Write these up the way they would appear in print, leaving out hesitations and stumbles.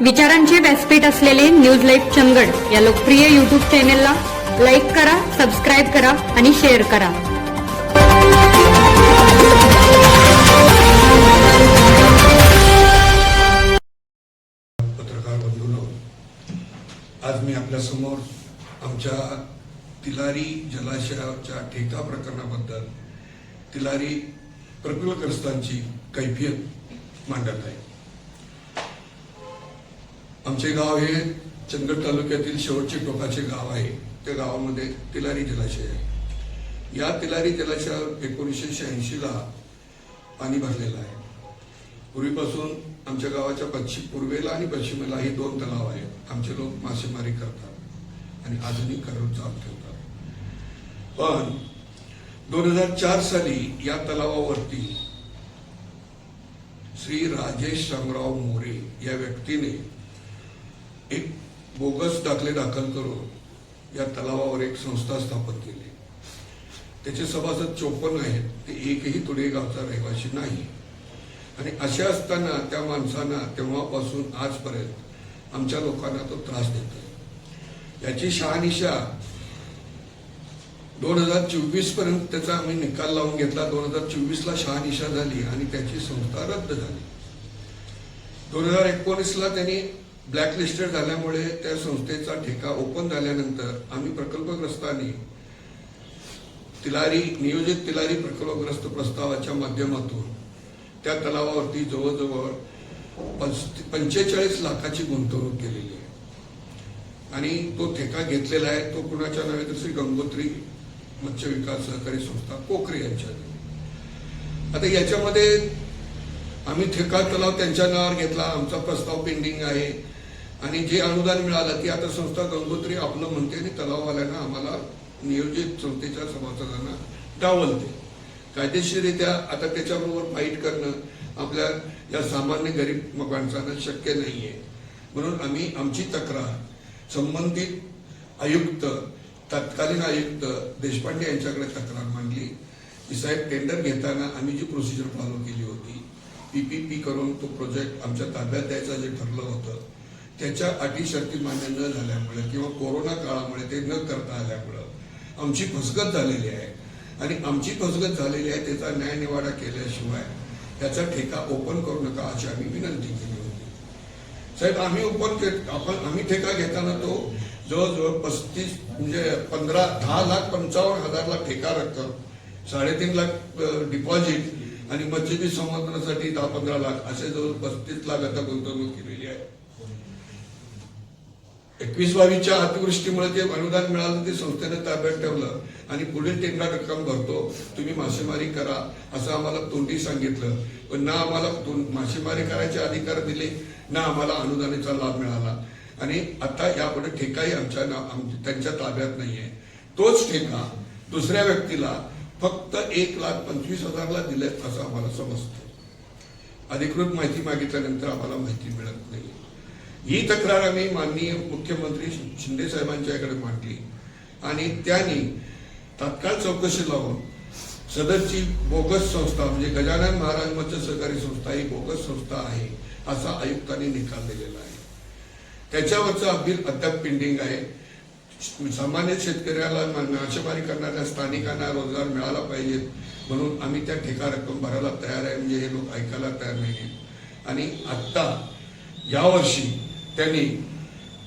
विचारांचे व्यासपीठ असलेले न्यूज लाईव्ह चंदगड या लोकप्रिय युट्यूब चॅनेलला लाईक करा, सबस्क्राईब करा आणि शेअर करा. पत्रकार बंधूंनो, आज मी आपल्या समोर आमच्या तिलारी जलाशयाच्या ठेका प्रकरणाबद्दल तिलारी प्रकल्पग्रस्तांची कैफियत मांडत आहे. आमचे गाव हे चंदगड तालुक्यातील शेवटचे टोकाचे गाव आहे. त्या गावामध्ये तिलारी जलाशय आहे. या तिलारी जलाशयावर 1986 ला पाणी भरलेलं आहे. पूर्वीपासून आमच्या गावाच्या पूर्वेला आणि पश्चिमेला हे 2 तलाव आहेत. आमचे लोक मासेमारी करतात आणि अजूनही करून चालू ठेवतात. पण 2004 साली या तलावावरती श्री राजेश शामराव मोरे या व्यक्तीने एक बोगस दाखले दाखल करून या तलावावर एक संस्था स्थापन केली. त्याचे सभासद 54 आहेत. ते एकही तुडे गावचा रहिवासी नाही. आणि अशा असताना त्या माणसांना तेव्हापासून आजपर्यंत आमच्या लोकांना तो त्रास देतोय. याची शहानिशा 2024 पर्यंत त्याचा आम्ही निकाल लावून घेतला. 2024 ला शहानिशा झाली आणि त्याची संस्था रद्द झाली. 2019 ला त्यांनी ब्लॅकलिस्टेड झाल्यामुळे त्या संस्थेचा ठेका ओपन झाल्यानंतर आम्ही प्रकल्पग्रस्तांनी नियोजित तिलारी प्रकल्पग्रस्त प्रस्तावाच्या माध्यमातून त्या तलावावरती जवळजवळ 45 लाखाची गुंतवणूक केलेली आहे. आणि तो ठेका घेतलेला आहे. तो कुणाच्या नावे तर श्री गंगोत्री मत्स्य विकास सहकारी संस्था कोकरे यांच्या. आता याच्यामध्ये आम्ही ठेका तलाव त्यांच्या नावावर घेतला. आमचा प्रस्ताव पेंडिंग आहे आणि जे अनुदान मिळालं ते आता संस्था गंगोत्री आपलं म्हणते आणि तलाववाल्यांना आम्हाला नियोजित संस्थेच्या सभासदांना डावलते. कायदेशीररित्या आता त्याच्याबरोबर फाईट करणं आपल्या या सामान्य गरीब माणसांना शक्य नाहीये. म्हणून आम्ही आमची तक्रार संबंधित आयुक्त तत्कालीन आयुक्त देशपांडे यांच्याकडे तक्रार मांडली की साहेब, टेंडर घेताना आम्ही जी प्रोसिजर फॉलो केली होती, PPP करून तो प्रोजेक्ट आमच्या ताब्यात द्यायचं जे ठरलं होतं त्याच्या अटी शर्ती मान्य न झाल्यामुळे किंवा कोरोना काळामुळे ते न करता आल्यामुळं आमची फसगत झालेली आहे. आणि आमची फसगत झालेली आहे त्याचा न्यायनिवाडा केल्याशिवाय त्याचा ठेका ओपन करू नका अशी आम्ही विनंती केली होती. साहेब, आम्ही ठेका घेताना तो जवळजवळ 35 म्हणजे 10,55,000 ठेका रक्कम, 3.5 लाख डिपॉझिट आणि मच्छी संवर्धनासाठी 10-15 लाख असे जवळ 35 लाख आता गुंतवणूक केलेली आहे. 21-22च्या अतिवृष्टीमुळे जे अनुदान मिळालं ते संस्थेने ताब्यात ठेवलं आणि पुढील टेंडर रक्कम भरतो, तुम्ही मासेमारी करा असं आम्हाला तोंडी सांगितलं. पण ना आम्हाला मासेमारी करायचे अधिकार दिले ना आम्हाला अनुदानाचा लाभ मिळाला. आणि आता यापुढे ठेकाही त्यांच्या ताब्यात नाहीये. तोच ठेका दुसऱ्या व्यक्तीला फक्त 1,25,000 दिले असं आम्हाला समजतं. अधिकृत माहिती मागितल्यानंतर आम्हाला माहिती मिळत नाही. ही तक्रार आम्ही माननीय मुख्यमंत्री शिंदे साहेबांच्याकडे मांडली आणि त्यांनी तात्काळ चौकशी लावून सदरची बोगस संस्था म्हणजे गजानन महाराज मत्स्य सहकारी संस्था ही बोगस संस्था आहे असा आयुक्तांनी निकाल दिलेला आहे. त्याच्यावरचं अपील अद्याप पेंडिंग आहे. सामान्य शेतकऱ्याला मासेमारी करणाऱ्या स्थानिकांना रोजगार मिळाला पाहिजे म्हणून आम्ही त्या ठेका रक्कम भरायला तयार आहे. म्हणजे हे लोक ऐकायला तयार नाही. आणि आत्ता यावर्षी त्यांनी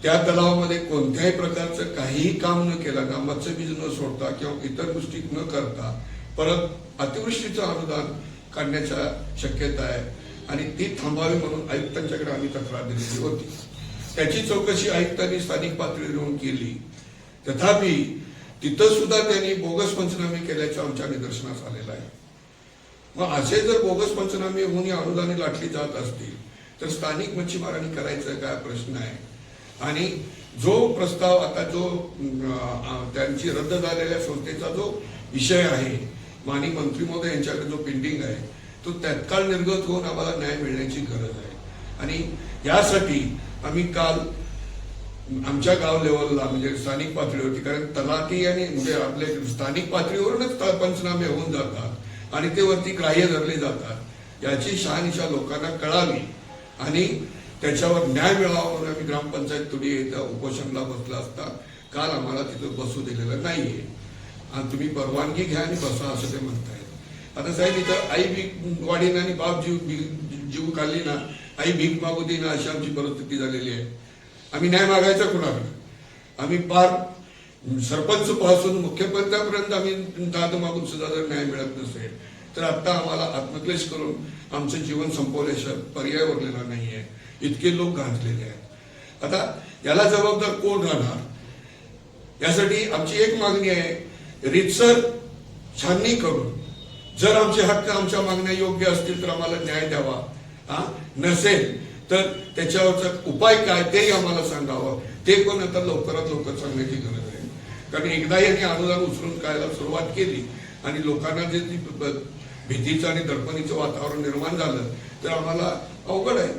त्या तलावामध्ये कोणत्याही प्रकारचं काहीही काम न केलं, ना मत्स्यबीज न सोडता किंवा इतर गोष्टी न करता परत अतिवृष्टीचं अनुदान काढण्याच्या शक्यता आहे आणि ती थांबावी म्हणून आयुक्तांच्याकडे आम्ही तक्रार दिलेली होती. त्याची चौकशी आयुक्तांनी स्थानिक पातळीवर केली. तथापि तिथं सुद्धा त्यांनी बोगस पंचनामे केल्याचं आमच्या निदर्शनास आलेलं आहे. मग असे जर बोगस पंचनामे होऊन या अनुदाने लाटली जात असतील तर स्थानिक मच्छीमारांनी करायचा काय प्रश्न आहे. आणि जो प्रस्ताव आता जो त्यांची रद्द झालेल्या संस्थेचा जो विषय आहे माननीय मंत्री महोदय यांच्याकडे जो पेंडिंग आहे तो तत्काळ निर्गत होऊन आम्हाला न्याय मिळण्याची गरज आहे. आणि यासाठी आम्ही काल आमच्या गाव लेवलला म्हणजे स्थानिक पातळीवरती, कारण तलाठी आणि म्हणजे आपले स्थानिक पातळीवरूनच पंचनामे होऊन जातात आणि ते वरती ग्राह्य धरले जातात, याची शहानिशा लोकांना कळावी आणि त्याच्यावर न्याय मिळावा म्हणून आम्ही ग्रामपंचायत तुडी इथं उपोषणला बसला असता काल आम्हाला तिथं बसू दिलेलं नाहीये आणि तुम्ही परवानगी घ्या आणि बसा असं ते म्हणतायत. आता साहेब इथं आई भीक वाढीन आणि बाप जीव खाल्ली ना आई भीक मागू दे ना अशी आमची परिस्थिती झालेली आहे. आम्ही न्याय मागायचा कुणाला? आम्ही पार सरपंच पासून मुख्यमंत्र्यापर्यंत आम्ही दाद मागून सुद्धा जर न्याय मिळत नसेल तर आता आम्हाला आत्मक्लेश करून आमचं जीवन संपवल्याशिवाय पर्याय उरलेला नाहीये. इतके लोक गांजलेले आहेत. आता याला जबाबदार कोण राहणार? यासाठी आमची एक मागणी आहे, रीतसर छाननी करून जर आमचे हक्क आमच्या मागण्या योग्य असतील तर आम्हाला न्याय द्यावा. नसेल तर त्याच्यावरचा उपाय काय तेही आम्हाला सांगावं. ते पण आता लवकरात लवकर सांगण्याची गरज आहे. कारण एकदा यांनी अनुदान उचलून खायला सुरुवात केली आणि लोकांना जे भीतीचं आणि दडपणीचं वातावरण निर्माण झालं तर आम्हाला अवघड आहे.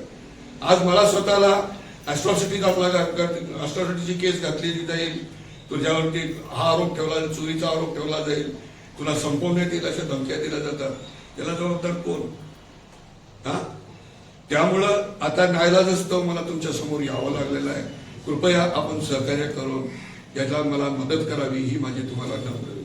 आज मला स्वतःला ऍट्रॉसिटी ऍट्रॉसिटीची केस घातलेली जाईल, तुझ्यावरती हा आरोप ठेवला जाईल, चोरीचा आरोप ठेवला जाईल, तुला संपवण्यात येईल अशा धमक्या दिल्या जातात. त्याला जबाबदार कोण? त्यामुळं आता नाईलाजास्तव मला तुमच्या समोर यावं लागलेलं आहे. कृपया आपण सहकार्य करून याला मला मदत करावी ही माझी तुम्हाला नम्र